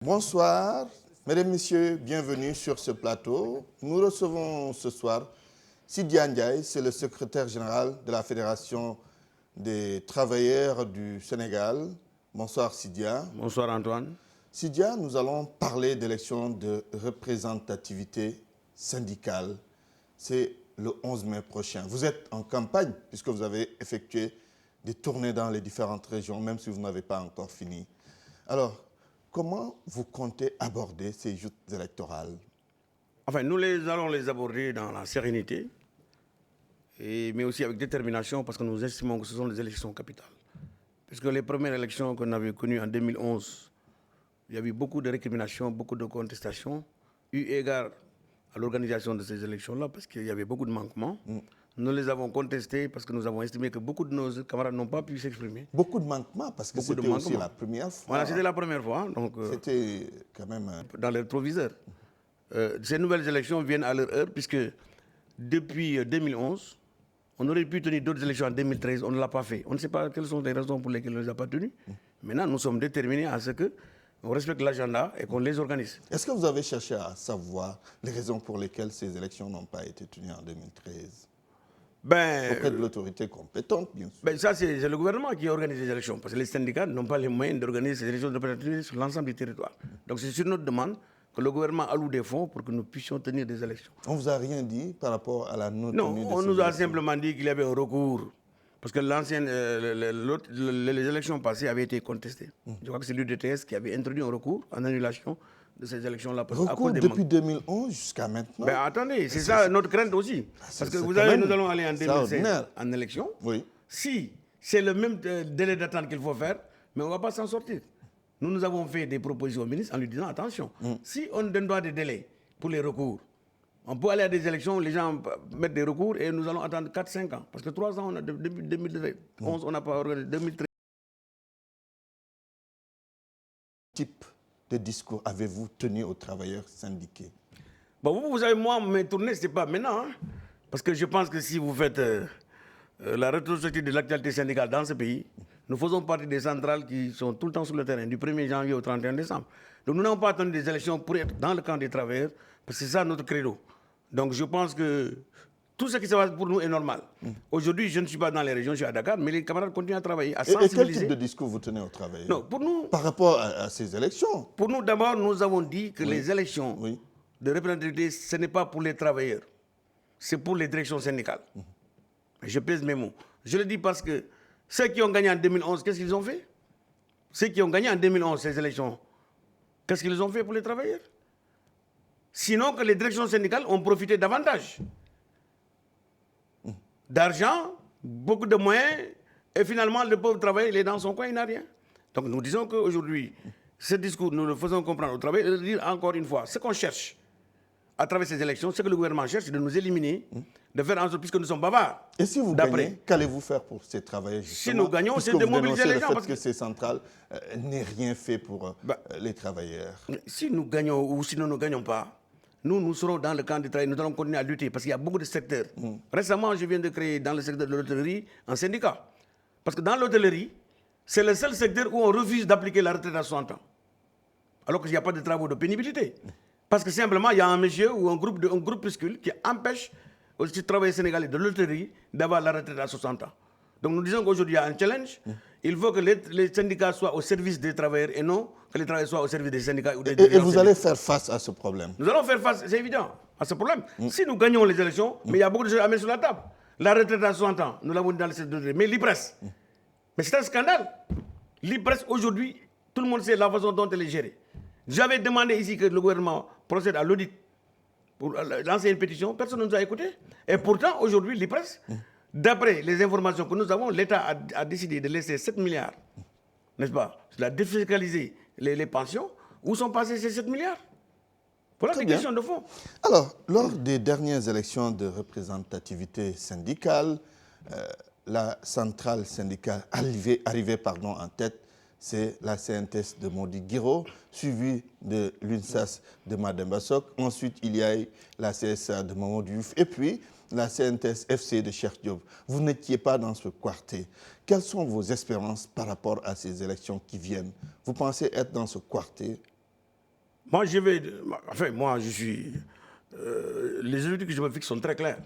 Bonsoir, mesdames, messieurs, bienvenue sur ce plateau. Nous recevons ce soir Sidya Ndiaye, c'est le secrétaire général de la Fédération des travailleurs du Sénégal. Bonsoir Sidya. Bonsoir Antoine. Sidya, nous allons parler d'élections de représentativité syndicale. C'est le 11 mai prochain. Vous êtes en campagne puisque vous avez effectué des tournées dans les différentes régions, même si vous n'avez pas encore fini. Alors, comment vous comptez aborder ces joutes électorales? Enfin, nous allons les aborder dans la sérénité, mais aussi avec détermination, parce que nous estimons que ce sont des élections capitales. Puisque les premières élections qu'on avait connues en 2011, il y avait beaucoup de récriminations, beaucoup de contestations, eu égard à l'organisation de ces élections-là, parce qu'il y avait beaucoup de manquements. Nous les avons contestés parce que nous avons estimé que beaucoup de nos camarades n'ont pas pu s'exprimer. Beaucoup de manquements, parce que c'était aussi la première fois. Voilà, c'était la première fois. C'était quand même... dans les rétroviseurs. Ces nouvelles élections viennent à leur heure, puisque depuis 2011, on aurait pu tenir d'autres élections en 2013, on ne l'a pas fait. On ne sait pas quelles sont les raisons pour lesquelles on ne les a pas tenues. Maintenant, nous sommes déterminés à ce qu'on respecte l'agenda et qu'on les organise. Est-ce que vous avez cherché à savoir les raisons pour lesquelles ces élections n'ont pas été tenues en 2013 ? Auprès de l'autorité compétente, bien sûr. Ça, c'est le gouvernement qui organise les élections, parce que les syndicats n'ont pas les moyens d'organiser ces élections de représentativité sur l'ensemble du territoire. Donc c'est sur notre demande que le gouvernement alloue des fonds pour que nous puissions tenir des élections. On ne vous a rien dit par rapport à la non-tenue de ces élections? Non, on nous a simplement dit qu'il y avait un recours, parce que les élections passées avaient été contestées. Je crois que c'est l'UDTS qui avait introduit un recours en annulation de ces élections-là. Recours depuis 2011 jusqu'à maintenant? Attendez, c'est ça notre crainte aussi. Parce que vous savez, nous allons aller en 2016 en élection. Oui. Si c'est le même délai d'attente qu'il faut faire, mais on ne va pas s'en sortir. Nous avons fait des propositions au ministre en lui disant, attention, si on donne pas des délais pour les recours, on peut aller à des élections, les gens mettent des recours et nous allons attendre 4-5 ans. Parce que 3 ans, depuis 2011, on n'a pas organisé 2013. Type de discours avez-vous tenu aux travailleurs syndiqués? Vous savez, moi, mes tournées, ce n'est pas maintenant. Parce que je pense que si vous faites la rétrospective de l'actualité syndicale dans ce pays, nous faisons partie des centrales qui sont tout le temps sur le terrain, du 1er janvier au 31 décembre. Donc nous n'avons pas attendu des élections pour être dans le camp des travailleurs, parce que c'est ça notre credo. Donc je pense que tout ce qui se passe pour nous est normal. Aujourd'hui, je ne suis pas dans les régions, je suis à Dakar, mais les camarades continuent à travailler, à sensibiliser. Et quel type de discours vous tenez aux travailleurs? Non, pour nous, par rapport à ces élections? Pour nous, d'abord, nous avons dit que les élections de représentativité, ce n'est pas pour les travailleurs, c'est pour les directions syndicales. Je pèse mes mots. Je le dis parce que ceux qui ont gagné en 2011, qu'est-ce qu'ils ont fait? Ceux qui ont gagné en 2011 ces élections, qu'est-ce qu'ils ont fait pour les travailleurs? Sinon que les directions syndicales ont profité davantage d'argent, beaucoup de moyens, et finalement le pauvre travailleur, il est dans son coin, il n'a rien. Donc nous disons qu'aujourd'hui, ce discours, nous le faisons comprendre au travail, et de dire encore une fois, ce qu'on cherche à travers ces élections, ce que le gouvernement cherche, c'est de nous éliminer, de faire en sorte, puisque nous sommes bavards. Et si vous gagnez, qu'allez-vous faire pour ces travailleurs justement? Si nous gagnons, c'est de mobiliser les gens. Parce que ces centrales n'aient rien fait pour les travailleurs. Si nous gagnons ou si nous ne gagnons pas, nous serons dans le camp du travail, nous allons continuer à lutter, parce qu'il y a beaucoup de secteurs. Récemment, je viens de créer dans le secteur de l'hôtellerie un syndicat. Parce que dans l'hôtellerie, c'est le seul secteur où on refuse d'appliquer la retraite à 60 ans. Alors qu'il n'y a pas de travaux de pénibilité. Parce que simplement, il y a un monsieur ou un groupuscule qui empêche aussi travailleurs sénégalais de l'hôtellerie d'avoir la retraite à 60 ans. Donc nous disons qu'aujourd'hui, il y a un challenge. Il faut que les syndicats soient au service des travailleurs et non que les travailleurs soient au service des syndicats ou des Et vous allez faire face à ce problème? Nous allons faire face, c'est évident, à ce problème. Si nous gagnons les élections, mais il y a beaucoup de choses à mettre sur la table. La retraite à 60 ans, nous l'avons dit dans le secteur de l'hôtellerie. Mais l'IPRES, mais c'est un scandale. L'IPRES, aujourd'hui, tout le monde sait la façon dont elle est gérée. J'avais demandé ici que le gouvernement procède à l'audit pour lancer une pétition. Personne ne nous a écoutés. Et pourtant, aujourd'hui, l'IPRES, d'après les informations que nous avons, l'État a décidé de laisser 7 milliards, n'est-ce pas? Il a défiscalisé les pensions. Où sont passés ces 7 milliards? Voilà des questions de fond. Alors, lors des dernières élections de représentativité syndicale, la centrale syndicale arrivée en tête, c'est la CNTS de Mody Guiro, suivie de l'UNSAS de Mademba Sock. Ensuite, il y a eu la CSA de Mamadou Diouf et puis la CNTS FC de Cheikh Diop. Vous n'étiez pas dans ce quartier. Quelles sont vos espérances par rapport à ces élections qui viennent? Vous pensez être dans ce quartier? Moi, je suis... les objectifs que je me fixe sont très clairs.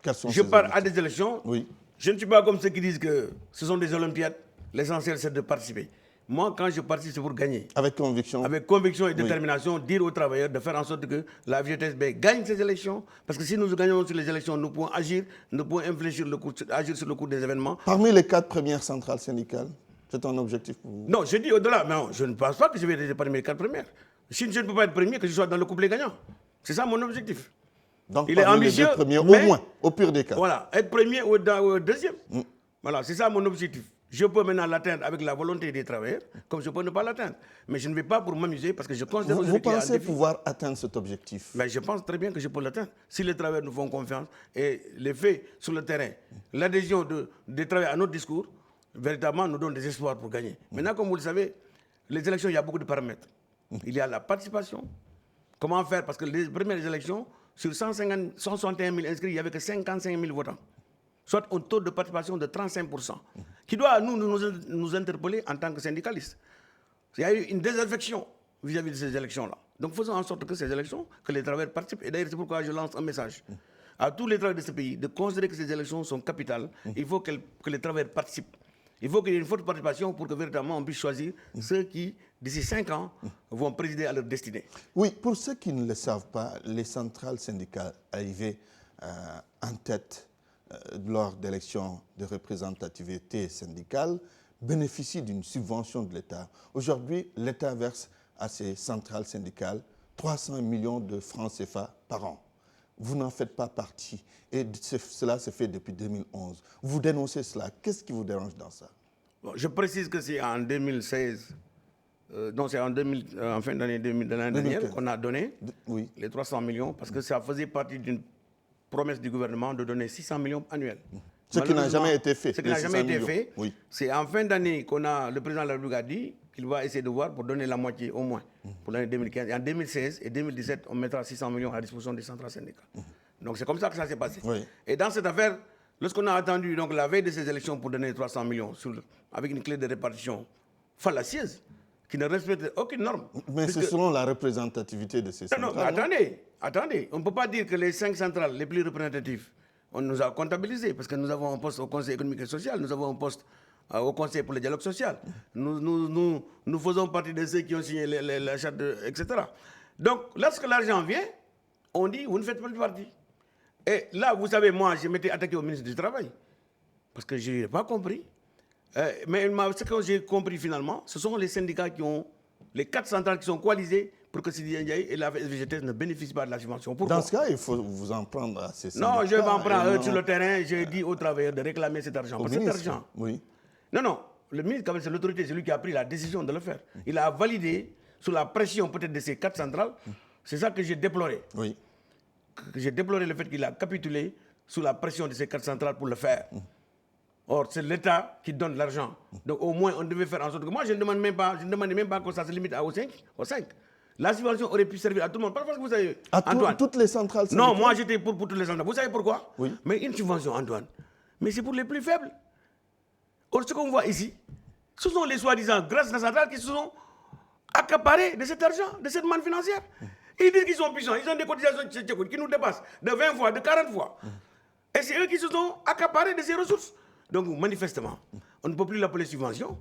Quels sont Je ces pars à objectifs? des élections. Oui. Je ne suis pas comme ceux qui disent que ce sont des Olympiades. L'essentiel, c'est de participer. Moi, quand je participe, c'est pour gagner. Avec conviction. Avec conviction et détermination, dire aux travailleurs de faire en sorte que la FGTSB gagne ces élections. Parce que si nous gagnons sur les élections, nous pouvons agir, nous pouvons infléchir agir sur le cours des événements. Parmi les 4 premières centrales syndicales, c'est un objectif pour vous? Non, je dis au-delà. Non, je ne pense pas que je vais être parmi les 4 premières. Si je ne peux pas être premier, que je sois dans le couplet gagnant. C'est ça mon objectif. Donc, Il est ambitieux, les 2 premiers, mais, au moins, au pire des cas. Voilà, être premier ou deuxième. Voilà, c'est ça mon objectif. Je peux maintenant l'atteindre avec la volonté des travailleurs, comme je peux ne pas l'atteindre. Mais je ne vais pas pour m'amuser parce que je considère Vous qu'il y a un pensez défi. pouvoir atteindre cet objectif? Mais je pense très bien que je peux l'atteindre. Si les travailleurs nous font confiance et les faits sur le terrain, l'adhésion des travailleurs à notre discours, véritablement nous donne des espoirs pour gagner. Maintenant, comme vous le savez, les élections, il y a beaucoup de paramètres. Il y a la participation. Comment faire? Parce que les premières élections, sur 161 000 inscrits, il n'y avait que 55 000 votants. Soit un taux de participation de 35%, qui doit nous interpeller en tant que syndicalistes. Il y a eu une désaffection vis-à-vis de ces élections-là. Donc faisons en sorte que ces élections, que les travailleurs participent. Et d'ailleurs, c'est pourquoi je lance un message à tous les travailleurs de ce pays de considérer que ces élections sont capitales. Il faut que les travailleurs participent. Il faut qu'il y ait une forte participation pour que véritablement on puisse choisir ceux qui, d'ici 5 ans, vont présider à leur destinée. Oui, pour ceux qui ne le savent pas, les centrales syndicales arrivées en tête lors d'élections de représentativité syndicale bénéficient d'une subvention de l'État. Aujourd'hui, l'État verse à ces centrales syndicales 300 millions de francs CFA par an. Vous n'en faites pas partie. Et cela se fait depuis 2011. Vous dénoncez cela. Qu'est-ce qui vous dérange dans ça? Bon, je précise que c'est en 2016, c'est en fin d'année de l'année dernière qu'on a donné les 300 millions parce que ça faisait partie d'une promesse du gouvernement de donner 600 millions annuels. Ce qui n'a jamais été fait. Ce qui n'a jamais été fait. Oui. C'est en fin d'année qu'on a, le président de la République a dit qu'il va essayer de voir pour donner la moitié au moins pour l'année 2015. Et en 2016 et 2017, on mettra 600 millions à la disposition des centrales syndicales. Donc c'est comme ça que ça s'est passé. Oui. Et dans cette affaire, lorsqu'on a attendu donc, la veille de ces élections pour donner 300 millions avec une clé de répartition fallacieuse, qui ne respecte aucune norme. Mais c'est selon la représentativité de ces centrales. Non, attendez. On ne peut pas dire que les 5 centrales les plus représentatives, on nous a comptabilisés parce que nous avons un poste au Conseil économique et social, nous avons un poste au Conseil pour le dialogue social. Nous faisons partie de ceux qui ont signé la charte, etc. Donc, lorsque l'argent vient, on dit, vous ne faites pas partie. Et là, vous savez, moi, je m'étais attaqué au ministre du Travail parce que je n'ai pas compris. Mais ce que j'ai compris finalement, ce sont les syndicats qui ont, les 4 centrales qui sont coalisées pour que Sidi Ndiaye et la FGTS ne bénéficient pas de la subvention. Pourquoi? Dans ce cas, il faut vous en prendre à ces syndicats. Non, je m'en prends sur le terrain, j'ai dit aux travailleurs de réclamer cet argent. Parce que cet argent, oui. Non, le ministre, c'est l'autorité, c'est lui qui a pris la décision de le faire. Il a validé sous la pression peut-être de ces 4 centrales. C'est ça que j'ai déploré. Oui. J'ai déploré le fait qu'il a capitulé sous la pression de ces 4 centrales pour le faire. Or, c'est l'État qui donne l'argent. Donc, au moins, on devait faire en sorte que... Moi, je ne demandais même pas que ça se limite aux 5. La subvention aurait pu servir à tout le monde. Parce que vous savez, Antoine, toutes les centrales syndicales? Non, moi, j'étais pour toutes les centrales. Vous savez pourquoi? Oui. Mais une subvention, Antoine, mais c'est pour les plus faibles. Or, ce qu'on voit ici, ce sont les soi-disant grâce centrales qui se sont accaparés de cet argent, de cette manne financière. Ils disent qu'ils sont puissants. Ils ont des cotisations qui nous dépassent de 20 fois, de 40 fois. Et c'est eux qui se sont accaparés de ces ressources. Donc, manifestement, on ne peut plus l'appeler subvention,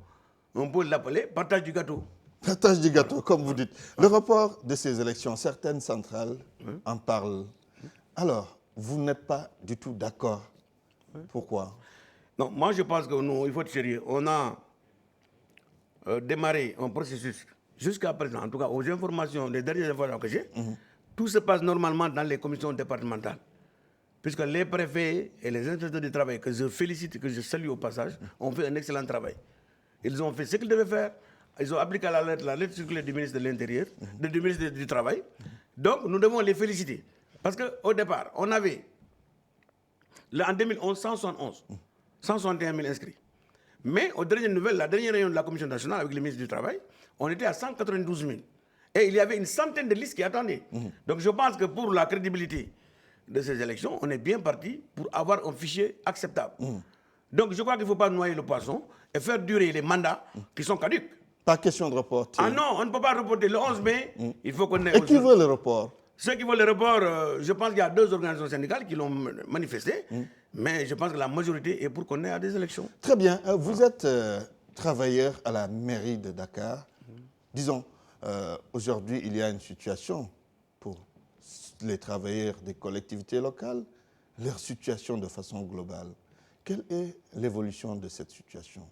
on peut l'appeler partage du gâteau. Partage du gâteau, comme vous dites. Le report de ces élections, certaines centrales en parlent. Alors, vous n'êtes pas du tout d'accord. Pourquoi? Non, moi je pense qu'il faut être sérieux. On a démarré un processus jusqu'à présent, en tout cas aux informations, les dernières informations que j'ai, tout se passe normalement dans les commissions départementales. Puisque les préfets et les inspecteurs du travail, que je félicite et que je salue au passage, ont fait un excellent travail. Ils ont fait ce qu'ils devaient faire. Ils ont appliqué la lettre circulaire du ministre de l'Intérieur, du ministre du Travail. Donc, nous devons les féliciter. Parce qu'au départ, on avait, en 2011, 161 000 inscrits. Mais aux dernières nouvelles, la dernière réunion de la Commission nationale avec le ministre du Travail, on était à 192 000. Et il y avait une centaine de listes qui attendaient. Donc, je pense que pour la crédibilité de ces élections, on est bien parti pour avoir un fichier acceptable. Donc je crois qu'il ne faut pas noyer le poisson et faire durer les mandats qui sont caducs. Pas question de reporter. Ah non, on ne peut pas reporter. Le 11 mai, il faut qu'on ait... Et qui veut le report? Ceux qui veulent le report, je pense qu'il y a 2 organisations syndicales qui l'ont manifesté, mais je pense que la majorité est pour qu'on ait à des élections. Très bien. Vous êtes travailleur à la mairie de Dakar. Disons, aujourd'hui, il y a une situation pour les travailleurs des collectivités locales, leur situation de façon globale. Quelle est l'évolution de cette situation?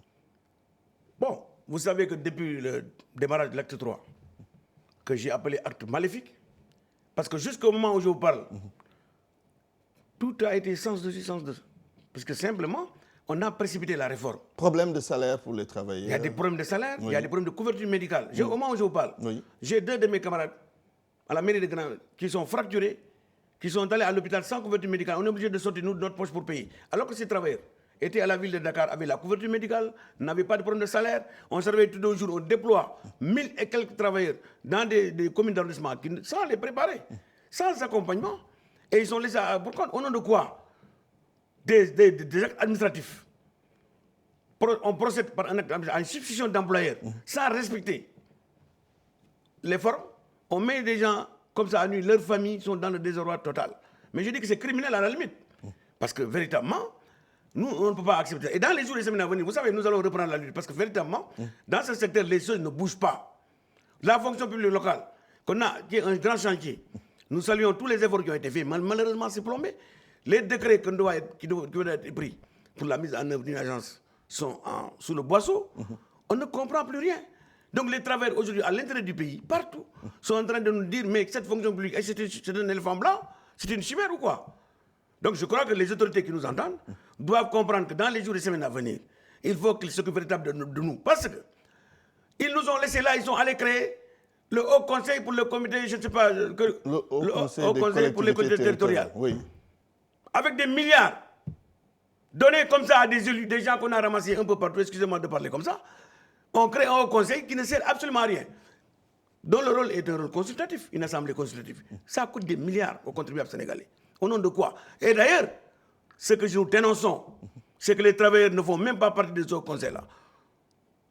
Bon, vous savez que depuis le démarrage de l'acte 3, que j'ai appelé acte maléfique, parce que jusqu'au moment où je vous parle, tout a été sens dessus, sens dessous. Parce que simplement, on a précipité la réforme. Problème de salaire pour les travailleurs. Il y a des problèmes de salaire, Oui. il y a des problèmes de couverture médicale. Au moment où je vous parle, Oui. j'ai 2 de mes camarades à la mairie de Grand qui sont fracturés, qui sont allés à l'hôpital sans couverture médicale. On est obligé de sortir nous de notre poche pour payer. Alors que ces travailleurs étaient à la ville de Dakar avec la couverture médicale, n'avaient pas de problème de salaire. On se réveille tous les jours, on déploie 1000 et quelques travailleurs dans des communes d'arrondissement sans les préparer, sans accompagnement. Et ils sont laissés pour compte. Au nom de quoi? Des actes administratifs. On procède par un acte à une substitution d'employeurs sans respecter les formes. On met des gens comme ça à nuit, leurs familles sont dans le désarroi total. Mais je dis que c'est criminel à la limite. Parce que véritablement, nous, on ne peut pas accepter. Et dans les jours et semaines à venir, vous savez, nous allons reprendre la lutte. Parce que véritablement, dans ce secteur, les choses ne bougent pas. La fonction publique locale, qu'on a, qui est un grand chantier, nous saluons tous les efforts qui ont été faits. Malheureusement, c'est plombé. Les décrets qui doivent être pris pour la mise en œuvre d'une agence sont sous le boisseau. On ne comprend plus rien. Donc les travailleurs aujourd'hui à l'intérieur du pays, partout, sont en train de nous dire mais cette fonction publique, c'est un éléphant blanc, c'est une chimère ou quoi? Donc je crois que les autorités qui nous entendent doivent comprendre que dans les jours et semaines à venir, il faut qu'ils s'occupent véritablement de nous. Parce que ils nous ont laissé là, ils sont allés créer le Haut Conseil pour le comité, je ne sais pas, le Haut Conseil pour les collectivités territoriales. Oui. Avec des milliards donnés comme ça à des élus, des gens qu'on a ramassés un peu partout, excusez-moi de parler comme ça, on crée un Haut Conseil qui ne sert absolument à rien, dont le rôle est un rôle consultatif, une assemblée consultative. Ça coûte des milliards aux contribuables sénégalais. Au nom de quoi? Et d'ailleurs, ce que nous dénonçons, c'est que les travailleurs ne font même pas partie de ce conseil-là.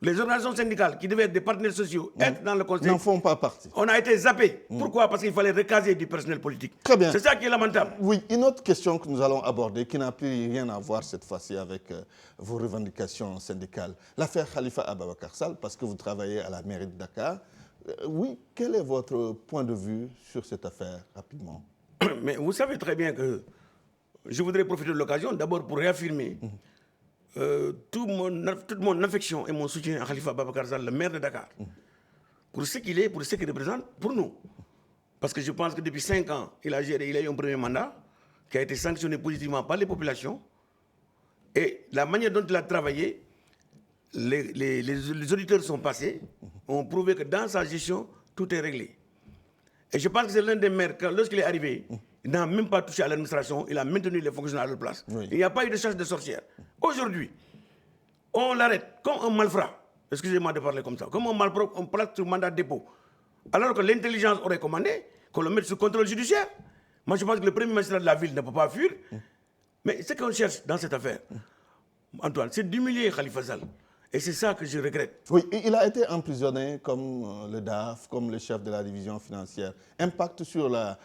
Les organisations syndicales qui devaient être des partenaires sociaux, être dans le conseil, n'en font pas partie. On a été zappés. Pourquoi? Parce qu'il fallait recaser du personnel politique. Très bien. C'est ça qui est lamentable. Oui, une autre question que nous allons aborder, qui n'a plus rien à voir cette fois-ci avec vos revendications syndicales. L'affaire Khalifa Ababakar Sall, parce que vous travaillez à la mairie de Dakar. Oui, quel est votre point de vue sur cette affaire, rapidement? Mais vous savez très bien que je voudrais profiter de l'occasion, d'abord pour réaffirmer toute mon affection et mon soutien à Khalifa Ababakar Sall, le maire de Dakar, pour ce qu'il est, pour ce qu'il représente, pour nous. Parce que je pense que depuis 5 ans, il a eu un premier mandat qui a été sanctionné positivement par les populations. Et la manière dont il a travaillé, les auditeurs sont passés, ont prouvé que dans sa gestion, tout est réglé. Et je pense que c'est l'un des maires, lorsqu'il est arrivé, il n'a même pas touché à l'administration, il a maintenu les fonctionnaires à leur place. Oui. Il n'y a pas eu de chasse de sorcière. Aujourd'hui, on l'arrête comme un malfrat. Excusez-moi de parler comme ça. Comme un malpropre, on place sur mandat de dépôt. Alors que l'intelligence aurait commandé qu'on le mette sous contrôle judiciaire. Moi, je pense que le premier magistrat de la ville ne peut pas fuir. Mais ce qu'on cherche dans cette affaire, Antoine, c'est d'humilier Khalifa Sall. Et c'est ça que je regrette. Oui, il a été emprisonné comme le DAF, comme le chef de la division financière. Impact sur la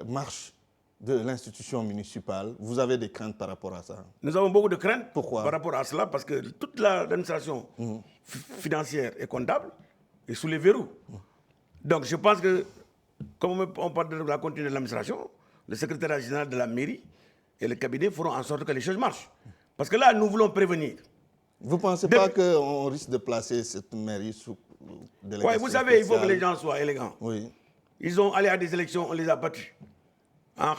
marche de l'institution municipale. Vous avez des craintes par rapport à ça? Nous avons beaucoup de craintes. Pourquoi? Par rapport à cela, parce que toute l'administration financière et comptable est sous les verrous. Donc je pense que, comme on parle de la continuité de l'administration, le secrétaire général de la mairie et le cabinet feront en sorte que les choses marchent. Parce que là, nous voulons prévenir. Vous ne pensez pas qu'on risque de placer cette mairie sous délégation? Oui, vous savez, il faut que les gens soient élégants. Oui. Ils ont allé à des élections, on les a battus.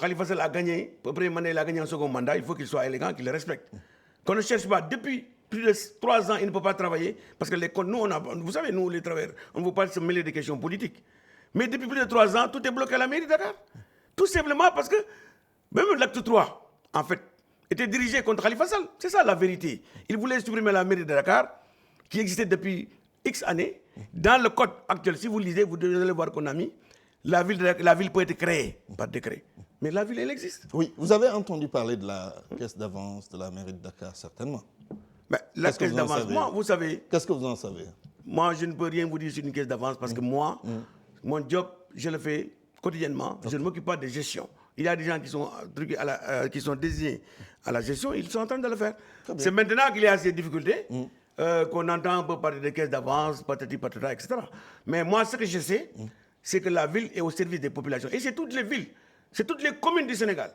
Khalifa Sall a gagné, le premier mandat, il a gagné un second mandat, il faut qu'il soit élégant, qu'il le respecte. Qu'on ne cherche pas, depuis plus de 3 ans, il ne peut pas travailler, parce que nous, vous savez, nous, les travailleurs, on ne veut pas se mêler des questions politiques. Mais depuis plus de 3 ans, tout est bloqué à la mairie de Dakar. Tout simplement parce que, même l'acte 3, en fait, était dirigé contre Khalifa Sall. C'est ça la vérité. Il voulait supprimer la mairie de Dakar, qui existait depuis X années. Dans le code actuel, si vous lisez, vous devez voir qu'on a mis, la ville peut être créée par décret. Mais la ville, elle existe. Oui, vous avez entendu parler de la caisse d'avance de la mairie de Dakar, certainement. Mais la caisse d'avance, moi, vous savez... Qu'est-ce que vous en savez? moi, je ne peux rien vous dire sur une caisse d'avance parce que moi, mon job, je le fais quotidiennement. Je ne m'occupe pas de gestion. Il y a des gens qui sont désignés à la gestion, ils sont en train de le faire. C'est maintenant qu'il y a ces difficultés qu'on entend un peu parler de caisse d'avance, patati patata, etc. Mais moi, ce que je sais, c'est que la ville est au service des populations. Et c'est toutes les villes, c'est toutes les communes du Sénégal.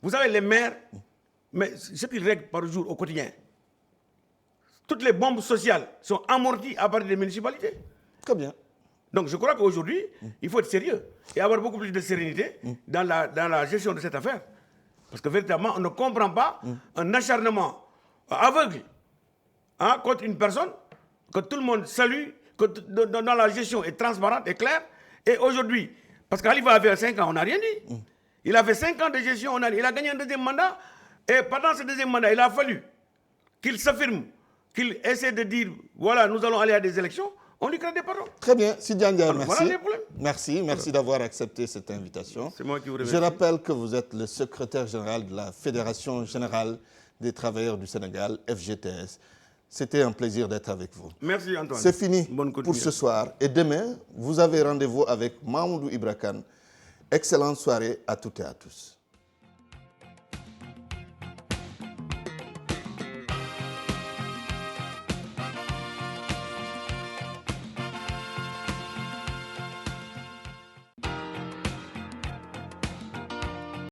Vous avez les maires, mais ce qu'ils règlent par jour, au quotidien. Toutes les bombes sociales sont amorties à partir des municipalités. Très bien. Donc je crois qu'aujourd'hui, il faut être sérieux et avoir beaucoup plus de sérénité dans la gestion de cette affaire. Parce que véritablement, on ne comprend pas un acharnement aveugle contre une personne que tout le monde salue, que dans la gestion est transparente et claire. Et aujourd'hui, parce qu'Alifa a fait 5 ans, on n'a rien dit. Il a fait 5 ans de gestion, il a gagné un deuxième mandat. Et pendant ce deuxième mandat, il a fallu qu'il s'affirme, qu'il essaie de dire, voilà, nous allons aller à des élections. On lui crée des pardons. Très bien. Sidian Ndiaye, merci. Voilà les problèmes. Merci d'avoir accepté cette invitation. C'est moi qui vous remercie. Je rappelle que vous êtes le secrétaire général de la Fédération générale des travailleurs du Sénégal, FGTS. C'était un plaisir d'être avec vous. Merci Antoine. C'est fini Bonne pour ce soir. Et demain, vous avez rendez-vous avec Mamoudou Ibra Kane. Excellente soirée à toutes et à tous.